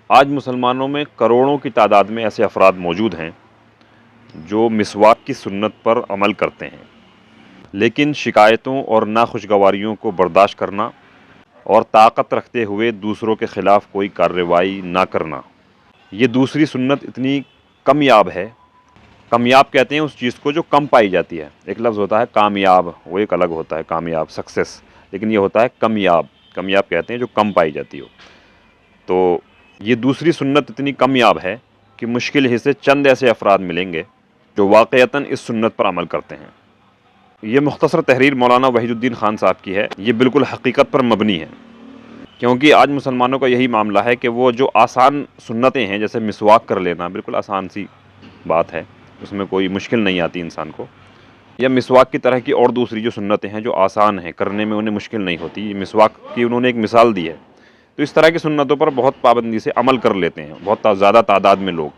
آج مسلمانوں میں کروڑوں کی تعداد میں ایسے افراد موجود ہیں جو مسواک کی سنت پر عمل کرتے ہیں، لیکن شکایتوں اور ناخوشگواریوں کو برداشت کرنا اور طاقت رکھتے ہوئے دوسروں کے خلاف کوئی کارروائی نہ کرنا، یہ دوسری سنت اتنی کمیاب ہے۔ کمیاب کہتے ہیں اس چیز کو جو کم پائی جاتی ہے۔ ایک لفظ ہوتا ہے کامیاب، وہ ایک الگ ہوتا ہے، کامیاب سکسیس، لیکن یہ ہوتا ہے کمیاب۔ کمیاب کہتے ہیں جو کم پائی جاتی ہو۔ تو یہ دوسری سنت اتنی کمیاب ہے کہ مشکل ہی سے چند ایسے افراد ملیں گے جو واقعتاً اس سنت پر عمل کرتے ہیں۔ یہ مختصر تحریر مولانا وحید الدین خان صاحب کی ہے۔ یہ بالکل حقیقت پر مبنی ہے، کیونکہ آج مسلمانوں کا یہی معاملہ ہے کہ وہ جو آسان سنتیں ہیں، جیسے مسواک کر لینا، بالکل آسان سی بات ہے، اس میں کوئی مشکل نہیں آتی انسان کو، یا مسواک کی طرح کی اور دوسری جو سنتیں ہیں جو آسان ہیں، کرنے میں انہیں مشکل نہیں ہوتی، یہ مسواک کی انہوں نے ایک مثال دی ہے۔ تو اس طرح کی سنتوں پر بہت پابندی سے عمل کر لیتے ہیں بہت زیادہ تعداد میں لوگ،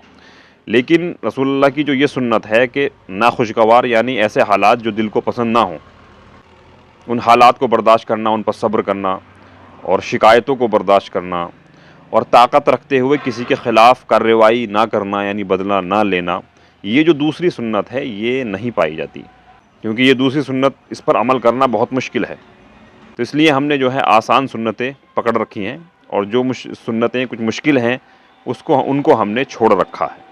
لیکن رسول اللہ کی جو یہ سنت ہے کہ ناخوشگوار یعنی ایسے حالات جو دل کو پسند نہ ہوں، ان حالات کو برداشت کرنا، ان پر صبر کرنا اور شکایتوں کو برداشت کرنا اور طاقت رکھتے ہوئے کسی کے خلاف کارروائی نہ کرنا یعنی بدلہ نہ لینا، یہ جو دوسری سنت ہے یہ نہیں پائی جاتی، کیونکہ یہ دوسری سنت اس پر عمل کرنا بہت مشکل ہے۔ تو اس لیے ہم نے جو ہے آسان سنتیں پکڑ رکھی ہیں، اور جو سنتیں کچھ مشکل ہیں ان کو ہم نے چھوڑ رکھا ہے۔